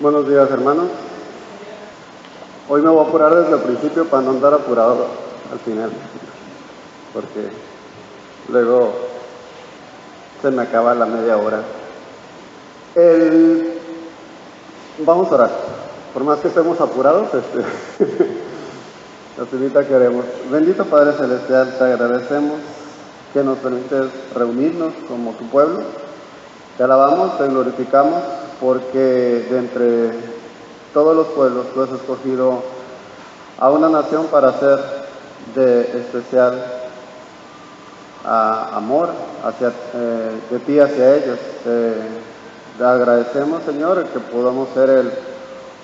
Buenos días, hermanos. Hoy me voy a apurar desde el principio para no andar apurado al final, porque luego se me acaba la media hora. Vamos a orar. Por más que estemos apurados, ahorita queremos. Bendito Padre Celestial, te agradecemos que nos permites reunirnos como tu pueblo. Te alabamos, te glorificamos, porque de entre todos los pueblos tú has escogido a una nación para hacer de especial amor de ti hacia ellos. Te agradecemos, Señor, que podamos ser el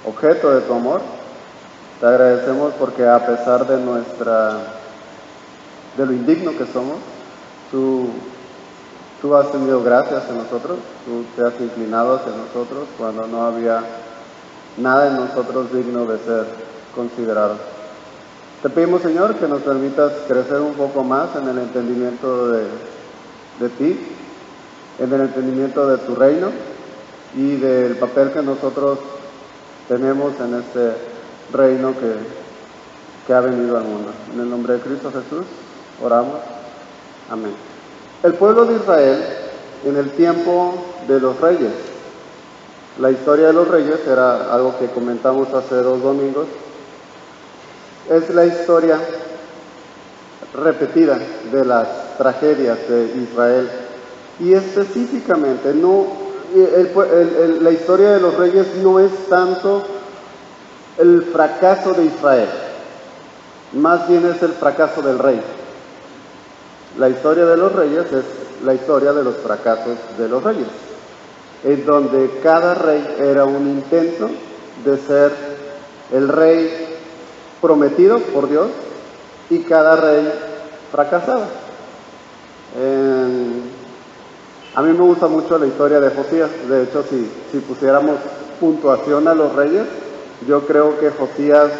objeto de tu amor. Te agradecemos porque a pesar de lo indigno que somos, tú has tenido gracias en nosotros, tú te has inclinado hacia nosotros cuando no había nada en nosotros digno de ser considerado. Te pedimos, Señor, que nos permitas crecer un poco más en el entendimiento de ti, en el entendimiento de tu reino y del papel que nosotros tenemos en este reino que ha venido al mundo. En el nombre de Cristo Jesús, oramos. Amén. El pueblo de Israel, en el tiempo de los reyes, la historia de los reyes era algo que comentamos hace 2 domingos, es la historia repetida de las tragedias de Israel, y específicamente la historia de los reyes no es tanto el fracaso de Israel, más bien es el fracaso del rey. La historia de los reyes es la historia de los fracasos de los reyes, en donde cada rey era un intento de ser el rey prometido por Dios y cada rey fracasaba. A mí me gusta mucho la historia de Josías. De hecho, si pusiéramos puntuación a los reyes, yo creo que Josías,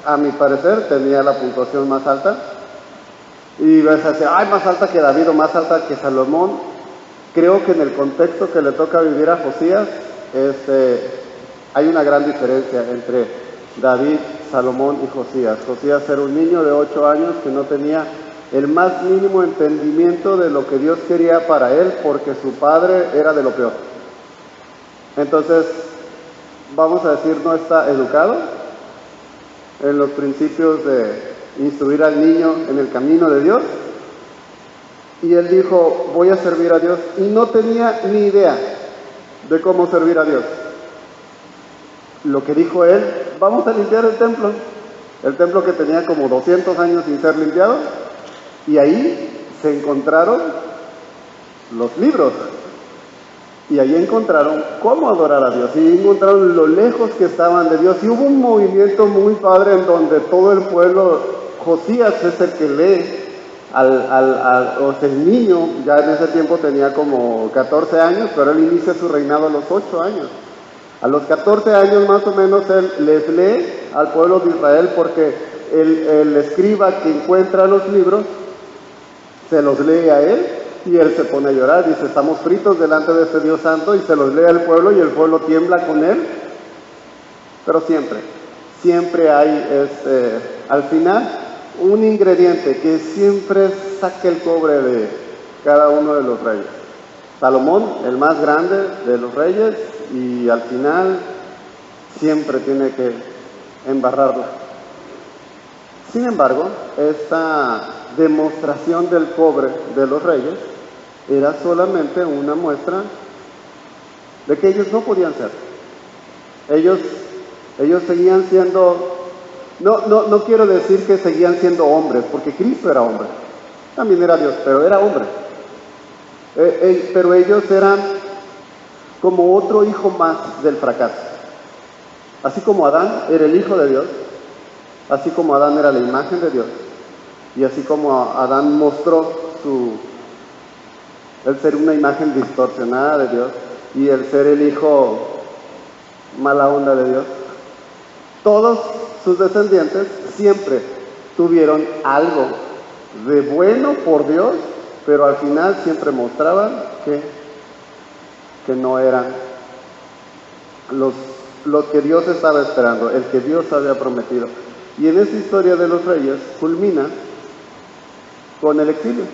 a mi parecer, tenía la puntuación más alta. Y vas a decir, más alta que David o más alta que Salomón. Creo que en el contexto que le toca vivir a Josías, hay una gran diferencia entre David, Salomón y Josías. Josías era un niño de 8 años que no tenía el más mínimo entendimiento de lo que Dios quería para él, porque su padre era de lo peor. Entonces, vamos a decir, no está educado en los principios de instruir al niño en el camino de Dios, y él dijo, voy a servir a Dios, y no tenía ni idea de cómo servir a Dios. Lo que dijo él, vamos a limpiar el templo que tenía como 200 años sin ser limpiado, y ahí se encontraron los libros, y ahí encontraron cómo adorar a Dios, y encontraron lo lejos que estaban de Dios, y hubo un movimiento muy padre en donde todo el pueblo, Josías es el que lee el niño, ya en ese tiempo tenía como 14 años, pero él inicia su reinado a los 8 años. A los 14 años más o menos él les lee al pueblo de Israel, porque el escriba que encuentra los libros se los lee a él, y él se pone a llorar, dice, estamos fritos delante de este Dios santo, y se los lee al pueblo, y el pueblo tiembla con él. Pero siempre hay al final un ingrediente que siempre saca el cobre de cada uno de los reyes. Salomón, el más grande de los reyes, y al final siempre tiene que embarrarla. Sin embargo, esta demostración del cobre de los reyes era solamente una muestra de que ellos no podían ser. Ellos seguían siendo, no quiero decir que seguían siendo hombres, porque Cristo era hombre, también era Dios, pero era hombre. Pero ellos eran como otro hijo más del fracaso. Así como Adán era el hijo de Dios, así como Adán era la imagen de Dios, y así como Adán mostró el ser una imagen distorsionada de Dios, y el ser el hijo mala onda de Dios, todos sus descendientes siempre tuvieron algo de bueno por Dios, pero al final siempre mostraban que no eran los que Dios estaba esperando, el que Dios había prometido. Y en esa historia de los reyes culmina con el exilio.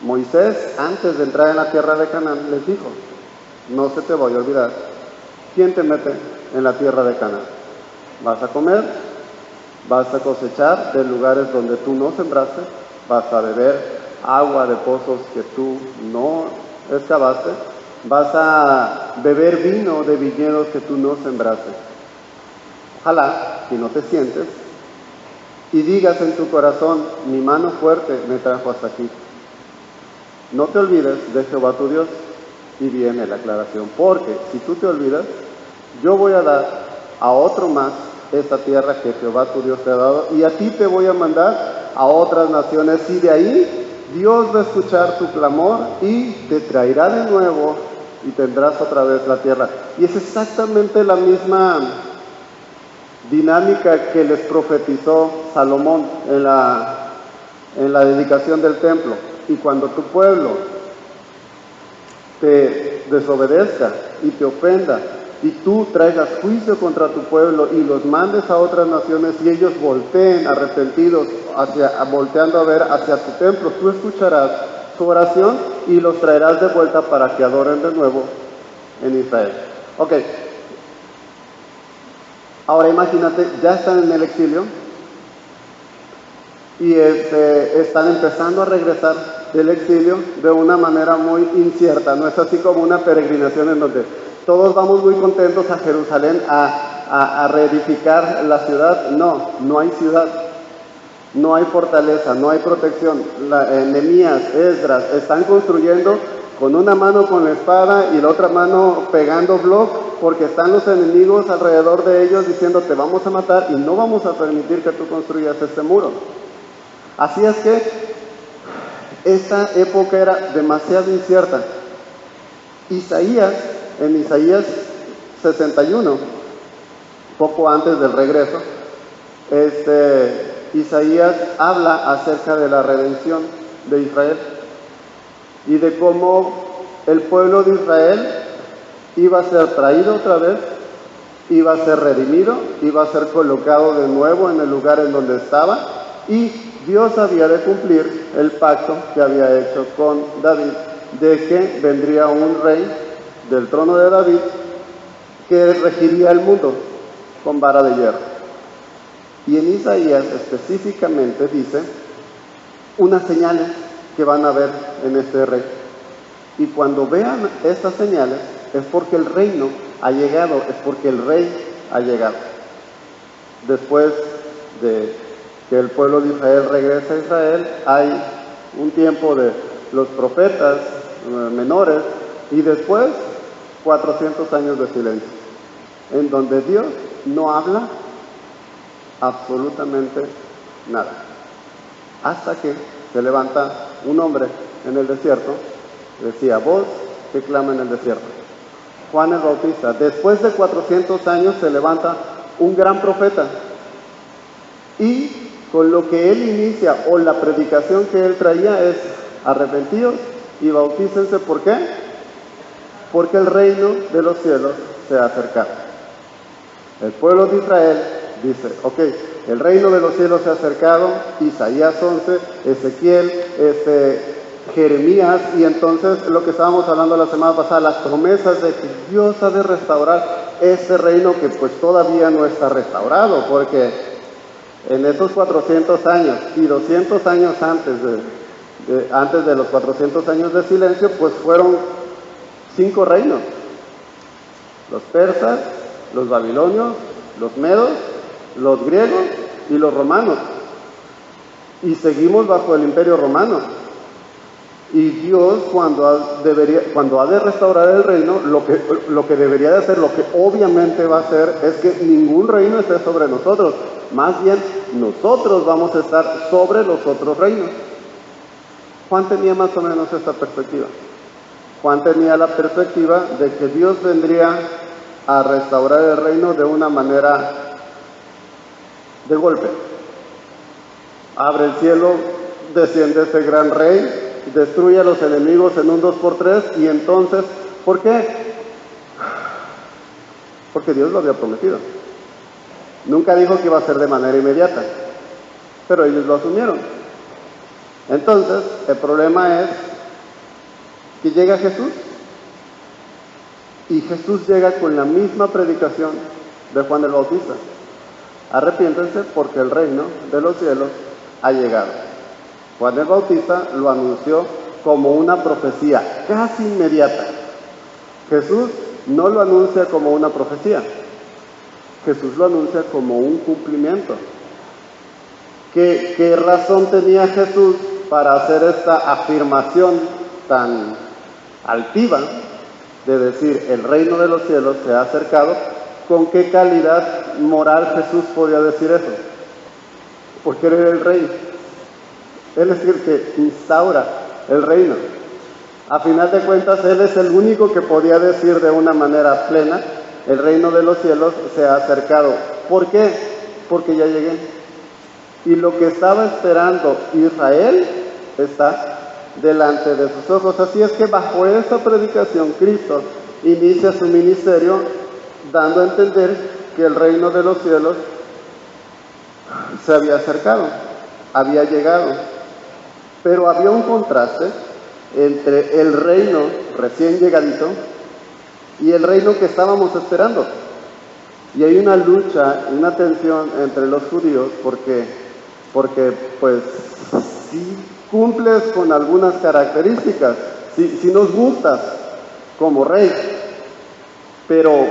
Moisés, antes de entrar en la tierra de Canaán, les dijo: no se te vaya a olvidar quién te mete en la tierra de Canaán. Vas a comer, vas a cosechar de lugares donde tú no sembraste, vas a beber agua de pozos que tú no excavaste, vas a beber vino de viñedos que tú no sembraste. Ojalá que no te sientes y digas en tu corazón: mi mano fuerte me trajo hasta aquí. No te olvides de Jehová tu Dios. Y viene la aclaración: porque si tú te olvidas, yo voy a dar a otro más esta tierra que Jehová tu Dios te ha dado, y a ti te voy a mandar a otras naciones, y de ahí Dios va a escuchar tu clamor y te traerá de nuevo y tendrás otra vez la tierra. Y es exactamente la misma dinámica que les profetizó Salomón en la dedicación del templo. Y cuando tu pueblo te desobedezca y te ofenda, y tú traigas juicio contra tu pueblo y los mandes a otras naciones, y ellos volteen arrepentidos, volteando a ver hacia tu templo, tú escucharás su oración y los traerás de vuelta para que adoren de nuevo en Israel. Ok. Ahora imagínate, ya están en el exilio y están empezando a regresar del exilio de una manera muy incierta. No es así como una peregrinación en donde todos vamos muy contentos a Jerusalén a reedificar la ciudad. No, no hay ciudad, no hay fortaleza, no hay protección. Nehemías, Esdras están construyendo con una mano con la espada y la otra mano pegando bloc, porque están los enemigos alrededor de ellos diciendo: te vamos a matar y no vamos a permitir que tú construyas este muro. Así es que esta época era demasiado incierta. En Isaías 61, poco antes del regreso, Isaías habla acerca de la redención de Israel y de cómo el pueblo de Israel iba a ser traído otra vez, iba a ser redimido, iba a ser colocado de nuevo en el lugar en donde estaba, y Dios había de cumplir el pacto que había hecho con David, de que vendría un rey del trono de David que regiría el mundo con vara de hierro. Y en Isaías específicamente dice unas señales que van a ver en este rey. Y cuando vean estas señales es porque el reino ha llegado, es porque el rey ha llegado. Después de que el pueblo de Israel regresa a Israel, hay un tiempo de los profetas menores y después 400 años de silencio, en donde Dios no habla absolutamente nada, hasta que se levanta un hombre en el desierto, decía: voz que clama en el desierto. Juan el Bautista. Después de 400 años se levanta un gran profeta, y con lo que él inicia, o la predicación que él traía, es: arrepentidos y bautícense. ¿Por qué? Porque el reino de los cielos se ha acercado. El pueblo de Israel dice: ok, el reino de los cielos se ha acercado. Isaías 11, Ezequiel, Jeremías, y entonces lo que estábamos hablando la semana pasada, las promesas de que Dios ha de restaurar este reino que pues todavía no está restaurado, porque en esos 400 años y 200 años antes de los 400 años de silencio, pues fueron 5 reinos: los persas, los babilonios, los medos, los griegos y los romanos. Y seguimos bajo el imperio romano. Y Dios, cuando ha de restaurar el reino, lo que debería de hacer, lo que obviamente va a hacer, es que ningún reino esté sobre nosotros. Más bien, nosotros vamos a estar sobre los otros reinos. Juan tenía más o menos esta perspectiva. Juan tenía la perspectiva de que Dios vendría a restaurar el reino de una manera de golpe. Abre el cielo, desciende ese gran rey, destruye a los enemigos en un 2x3, y entonces, ¿por qué? porque Dios lo había prometido. Nunca dijo que iba a ser de manera inmediata, pero ellos lo asumieron. Entonces, el problema es que llega Jesús, y Jesús llega con la misma predicación de Juan el Bautista. Arrepiéntense porque el reino de los cielos ha llegado. Juan el Bautista lo anunció como una profecía casi inmediata. Jesús no lo anuncia como una profecía, Jesús lo anuncia como un cumplimiento. ¿Qué razón tenía Jesús para hacer esta afirmación tan altiva de decir el reino de los cielos se ha acercado? ¿Con qué calidad moral Jesús podía decir eso? Porque él era el rey. Él es el que instaura el reino. A final de cuentas, él es el único que podía decir de una manera plena, el reino de los cielos se ha acercado. ¿Por qué? Porque ya llegué. Y lo que estaba esperando Israel está delante de sus ojos. Así es que bajo esa predicación, Cristo inicia su ministerio dando a entender que el reino de los cielos se había acercado, había llegado. Pero había un contraste entre el reino recién llegadito y el reino que estábamos esperando. Y hay una lucha, una tensión entre los judíos porque pues si cumples con algunas características, si nos gustas como rey, pero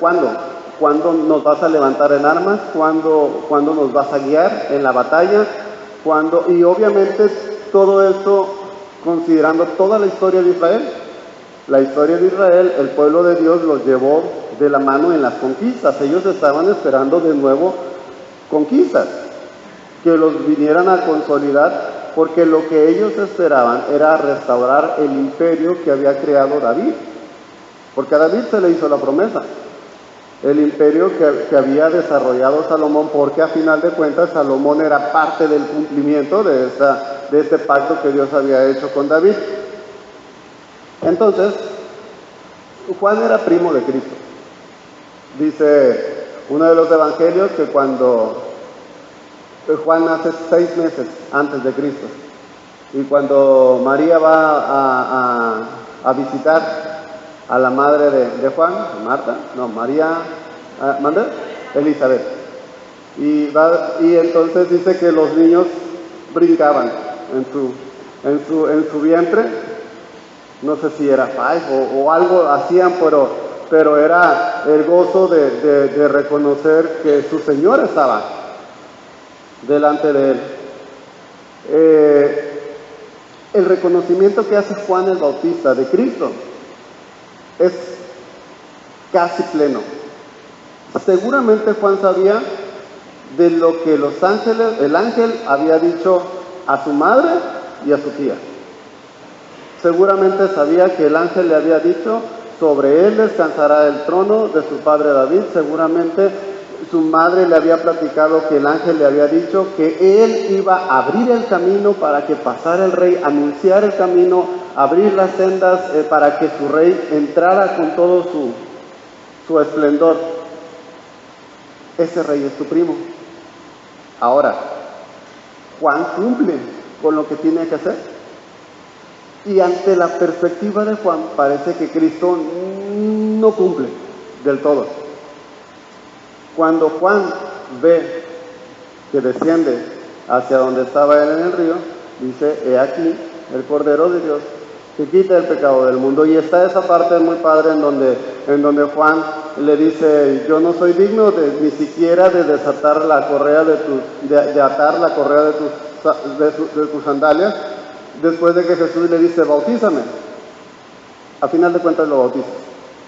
¿cuándo? ¿Cuándo nos vas a levantar en armas? ¿Cuándo nos vas a guiar en la batalla? ¿Cuándo? Y obviamente todo esto considerando toda la historia de Israel. La historia de Israel, el pueblo de Dios los llevó de la mano en las conquistas. Ellos estaban esperando de nuevo conquistas, que los vinieran a consolidar, porque lo que ellos esperaban era restaurar el imperio que había creado David. Porque a David se le hizo la promesa, el imperio que había desarrollado Salomón, porque a final de cuentas Salomón era parte del cumplimiento de este pacto que Dios había hecho con David. Entonces, Juan era primo de Cristo. Dice uno de los evangelios que cuando Juan nace 6 meses antes de Cristo, y cuando María va a visitar a la madre de Juan, Elizabeth, y entonces dice que los niños brincaban en su vientre. No sé si era o algo hacían, pero era el gozo de reconocer que su Señor estaba delante de él. El reconocimiento que hace Juan el Bautista de Cristo es casi pleno. Seguramente Juan sabía de lo que el ángel había dicho a su madre y a su tía. Seguramente sabía que el ángel le había dicho, sobre él descansará el trono de su padre David. Seguramente su madre le había platicado que el ángel le había dicho que él iba a abrir el camino para que pasara el rey, anunciar el camino, abrir las sendas para que su rey entrara con todo su esplendor. Ese rey es tu primo. Ahora, Juan cumple con lo que tiene que hacer. Y ante la perspectiva de Juan, parece que Cristo no cumple del todo. Cuando Juan ve que desciende hacia donde estaba él en el río, dice, he aquí el Cordero de Dios que quita el pecado del mundo. Y está esa parte muy padre en donde Juan le dice, yo no soy digno ni siquiera de desatar la correa de atar la correa de tus sandalias. Después de que Jesús le dice, bautízame. A final de cuentas lo bautiza.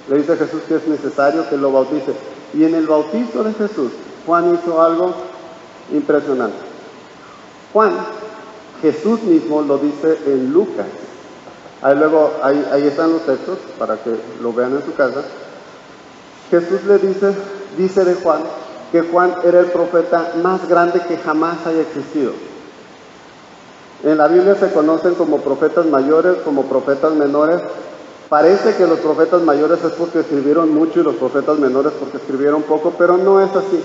Le dice a Jesús que es necesario que lo bautice. Y en el bautizo de Jesús, Juan hizo algo impresionante. Jesús mismo lo dice en Lucas. Ahí están los textos para que lo vean en su casa. Jesús le dice de Juan, que Juan era el profeta más grande que jamás haya existido. En la Biblia se conocen como profetas mayores, como profetas menores, Parece que los profetas mayores es porque escribieron mucho y los profetas menores porque escribieron poco, pero no es así.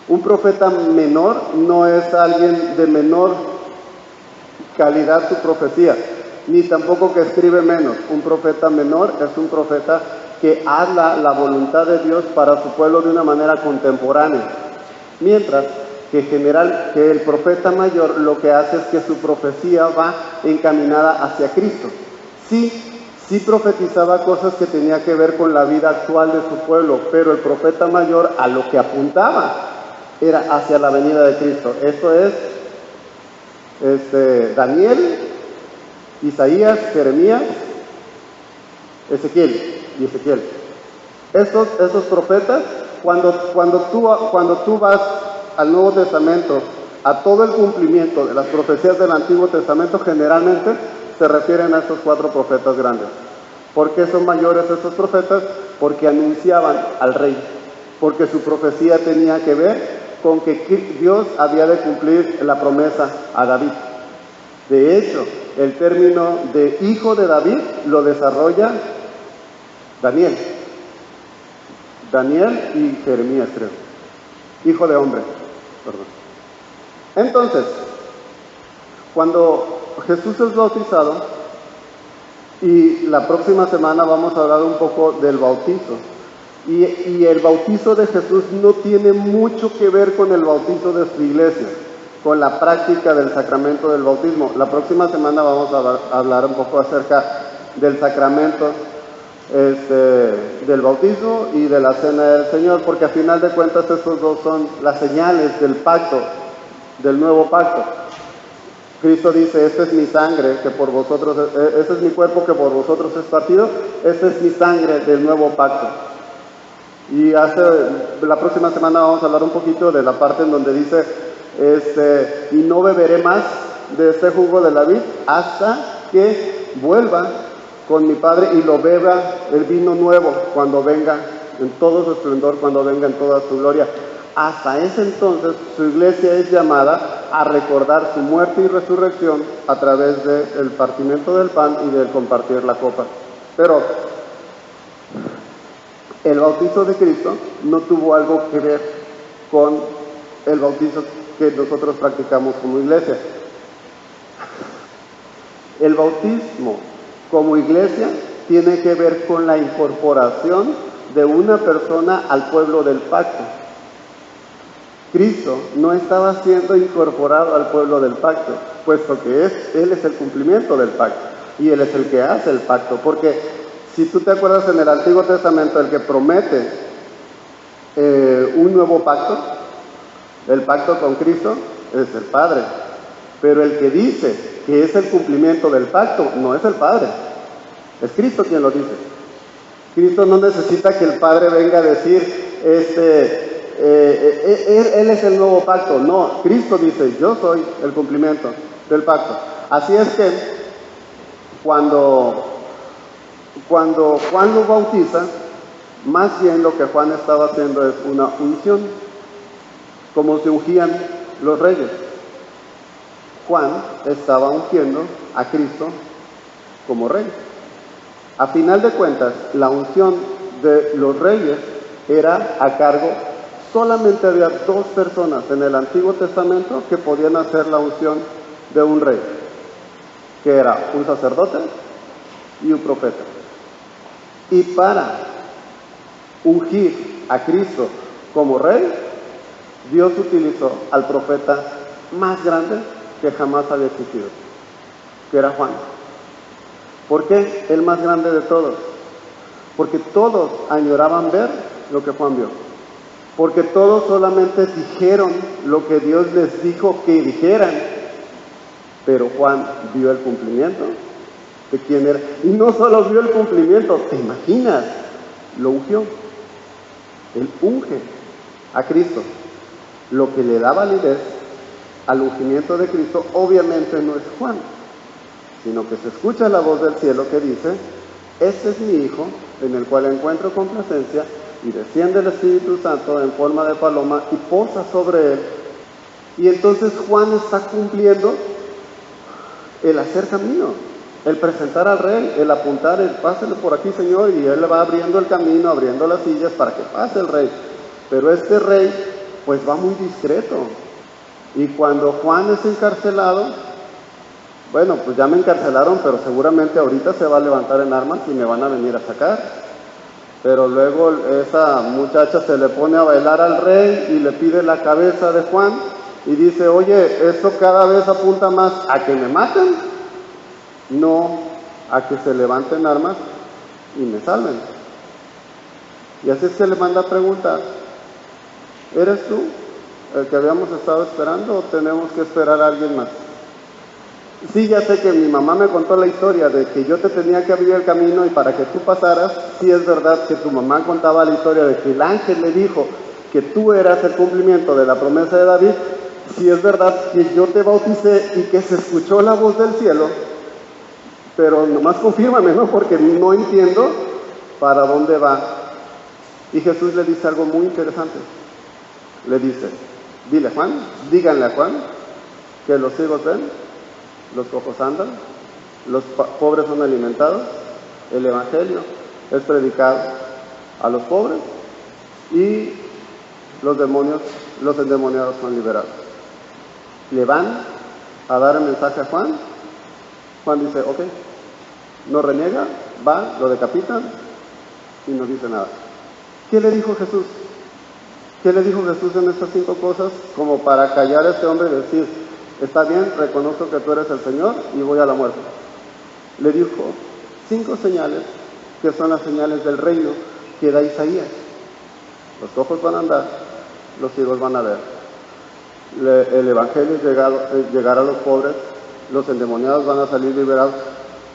Un profeta menor no es alguien de menor calidad su profecía, ni tampoco que escribe menos. Un profeta menor es un profeta que habla la voluntad de Dios para su pueblo de una manera contemporánea, mientras que el profeta mayor lo que hace es que su profecía va encaminada hacia Cristo. Sí profetizaba cosas que tenía que ver con la vida actual de su pueblo, pero el profeta mayor a lo que apuntaba era hacia la venida de Cristo. Esto es Daniel, Isaías, Jeremías, Ezequiel. Estos profetas, cuando tú vas al Nuevo Testamento, a todo el cumplimiento de las profecías del Antiguo Testamento, generalmente se refieren a estos 4 profetas grandes. ¿Por qué son mayores estos profetas? Porque anunciaban al rey, porque su profecía tenía que ver con que Dios había de cumplir la promesa a David. De hecho, el término de hijo de David lo desarrolla Daniel y Jeremías, creo. Hijo de hombre, perdón. Entonces, cuando Jesús es bautizado, y la próxima semana vamos a hablar un poco del bautizo, y el bautizo de Jesús no tiene mucho que ver con el bautizo de su iglesia, con la práctica del sacramento del bautismo. La próxima semana vamos a hablar un poco acerca del sacramento del bautismo y de la cena del Señor, porque a final de cuentas estos dos son las señales del pacto, del nuevo pacto. Cristo dice: esta es mi sangre que por vosotros, este es mi cuerpo que por vosotros es partido, esta es mi sangre del nuevo pacto. Y la próxima semana vamos a hablar un poquito de la parte en donde dice, y no beberé más de este jugo de la vid hasta que vuelva con mi Padre y lo beba el vino nuevo cuando venga en todo su esplendor, cuando venga en toda su gloria. Hasta ese entonces su iglesia es llamada a recordar su muerte y resurrección a través del partimiento del pan y del compartir la copa. Pero el bautizo de Cristo no tuvo algo que ver con el bautizo que nosotros practicamos como iglesia. El bautismo como iglesia tiene que ver con la incorporación de una persona al pueblo del pacto. Cristo no estaba siendo incorporado al pueblo del pacto, puesto que Él es el cumplimiento del pacto y Él es el que hace el pacto. Porque si tú te acuerdas, en el Antiguo Testamento, el que promete un nuevo pacto, el pacto con Cristo, es el Padre. Pero el que dice que es el cumplimiento del pacto no es el Padre, es Cristo quien lo dice. Cristo no necesita que el Padre venga a decir, Él es el nuevo pacto. No, Cristo dice: yo soy el cumplimiento del pacto. Así es que cuando Juan lo bautiza, más bien lo que Juan estaba haciendo es una unción, como se ungían los reyes. Juan estaba ungiendo a Cristo como rey. A final de cuentas, la unción de los reyes era a cargo. Solamente había 2 personas en el Antiguo Testamento que podían hacer la unción de un rey, que era un sacerdote y un profeta. Y para ungir a Cristo como rey, Dios utilizó al profeta más grande que jamás había existido, que era Juan. ¿Por qué el más grande de todos? Porque todos añoraban ver lo que Juan vio. Porque todos solamente dijeron lo que Dios les dijo que dijeran, pero Juan vio el cumplimiento de quién era. Y no solo vio el cumplimiento, ¿te imaginas? Lo ungió. Él unge a Cristo. Lo que le da validez al ungimiento de Cristo obviamente no es Juan, sino que se escucha la voz del cielo que dice: este es mi Hijo, en el cual encuentro complacencia, y desciende el Espíritu Santo en forma de paloma y posa sobre él. Y entonces Juan está cumpliendo el hacer camino. el presentar al rey, el apuntar, el pásele por aquí, Señor, y él le va abriendo el camino, abriendo las sillas para que pase el rey. Pero este rey, pues va muy discreto. Y cuando Juan es encarcelado, bueno, pues ya me encarcelaron, pero seguramente ahorita se va a levantar en armas y me van a venir a sacar. Pero luego esa muchacha se le pone a bailar al rey y le pide la cabeza de Juan y dice, oye, esto cada vez apunta más a que me maten, no a que se levanten armas y me salven. Y así es que le manda a preguntar, ¿eres tú el que habíamos estado esperando o tenemos que esperar a alguien más? Sí, ya sé que mi mamá me contó la historia de que yo te tenía que abrir el camino y para que tú pasaras. Sí es verdad que tu mamá contaba la historia de que el ángel le dijo que tú eras el cumplimiento de la promesa de David. Sí es verdad que yo te bauticé y que se escuchó la voz del cielo, pero nomás confírmame, ¿no? Porque no entiendo para dónde va. Y Jesús le dice algo muy interesante. Le dice, díganle a Juan que los ciegos ven, los cojos andan, los pobres son alimentados, el evangelio es predicado a los pobres y los endemoniados son liberados. Le van a dar el mensaje a Juan. Juan dice, ok, no reniega, va, lo decapitan y no dice nada. ¿Qué le dijo Jesús? ¿Qué le dijo Jesús en estas 5 cosas? Como para callar a este hombre y decir, está bien, reconozco que tú eres el Señor y voy a la muerte. Le dijo 5 señales que son las señales del reino que da Isaías. Los cojos van a andar, los ciegos van a ver. El evangelio es llegar a los pobres, los endemoniados van a salir liberados.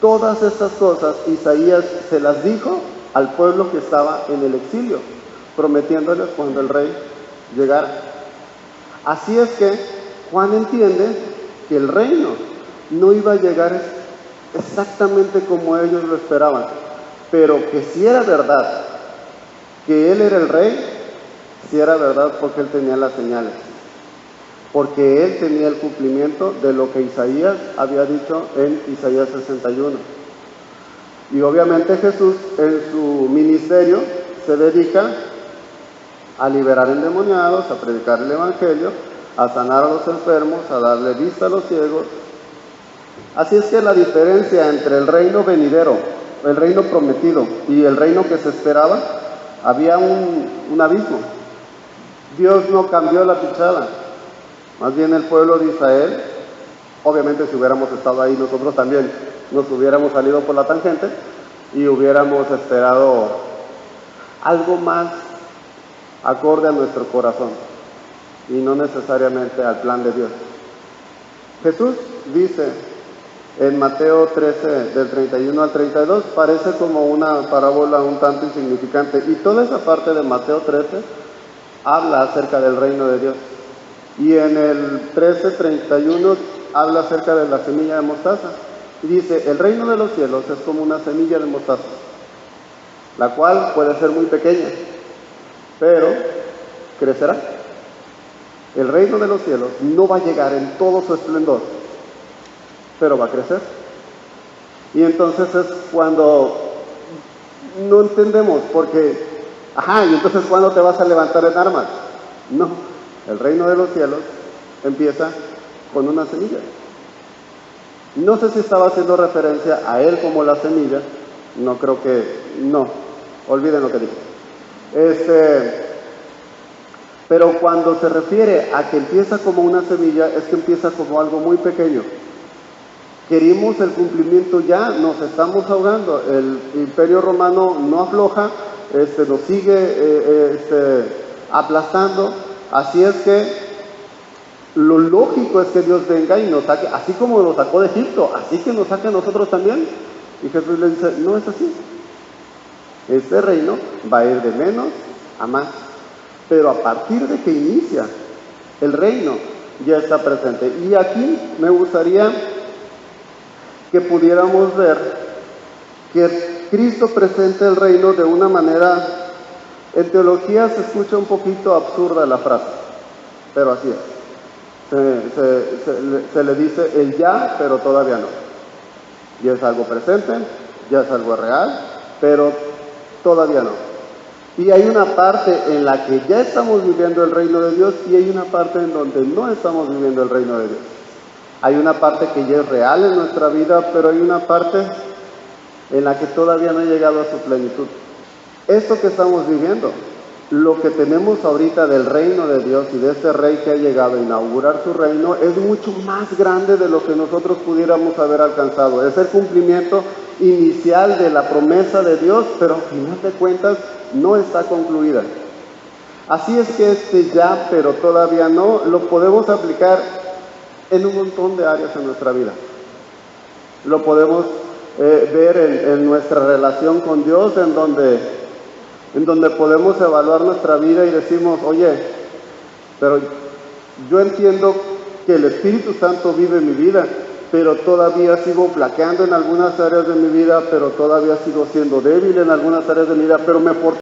Todas estas cosas Isaías se las dijo al pueblo que estaba en el exilio, prometiéndoles cuando el rey llegara. Así es que Juan entiende que el reino no iba a llegar exactamente como ellos lo esperaban, pero que si era verdad que él era el rey, si era verdad porque él tenía las señales, porque él tenía el cumplimiento de lo que Isaías había dicho en Isaías 61. Y obviamente Jesús en su ministerio se dedica a liberar endemoniados, a predicar el evangelio, a sanar a los enfermos, a darle vista a los ciegos. Así es que la diferencia entre el reino venidero, el reino prometido y el reino que se esperaba, había un abismo. Dios no cambió la fichada, más bien el pueblo de Israel, obviamente si hubiéramos estado ahí nosotros también nos hubiéramos salido por la tangente y hubiéramos esperado algo más acorde a nuestro corazón y no necesariamente al plan de Dios. Jesús dice en Mateo 13, del 31 al 32, parece como una parábola un tanto insignificante, y toda esa parte de Mateo 13 habla acerca del reino de Dios. Y en el 13:31 habla acerca de la semilla de mostaza, y dice, el reino de los cielos es como una semilla de mostaza, la cual puede ser muy pequeña, pero crecerá. El reino de los cielos no va a llegar en todo su esplendor, pero va a crecer. Y entonces es cuando no entendemos, porque, y entonces ¿cuándo te vas a levantar en armas? No, el reino de los cielos empieza con una semilla. No sé si estaba haciendo referencia a él como la semilla, no creo que, no, olviden lo que dije. Pero cuando se refiere a que empieza como una semilla, es que empieza como algo muy pequeño. Queremos el cumplimiento ya, nos estamos ahogando. El imperio romano no afloja, nos sigue aplastando. Así es que lo lógico es que Dios venga y nos saque, así como nos sacó de Egipto, así que nos saque a nosotros también. Y Jesús le dice, no es así. Este reino va a ir de menos a más. Pero a partir de que inicia el reino, ya está presente. Y aquí me gustaría que pudiéramos ver que Cristo presenta el reino de una manera, en teología se escucha un poquito absurda la frase, pero así es. Se le dice el ya, pero todavía no. Ya es algo presente, ya es algo real, pero todavía no. Y hay una parte en la que ya estamos viviendo el reino de Dios y hay una parte en donde no estamos viviendo el reino de Dios. Hay una parte que ya es real en nuestra vida, pero hay una parte en la que todavía no ha llegado a su plenitud. Esto que estamos viviendo, lo que tenemos ahorita del reino de Dios y de este rey que ha llegado a inaugurar su reino, es mucho más grande de lo que nosotros pudiéramos haber alcanzado. Es el cumplimiento inicial de la promesa de Dios, pero al final de cuentas no está concluida. Así es que este ya, pero todavía no, lo podemos aplicar en un montón de áreas en nuestra vida. Lo podemos ver en nuestra relación con Dios, en donde podemos evaluar nuestra vida y decimos, oye, pero yo entiendo que el Espíritu Santo vive en mi vida, pero todavía sigo flaqueando en algunas áreas de mi vida, pero todavía sigo siendo débil en algunas áreas de mi vida, pero me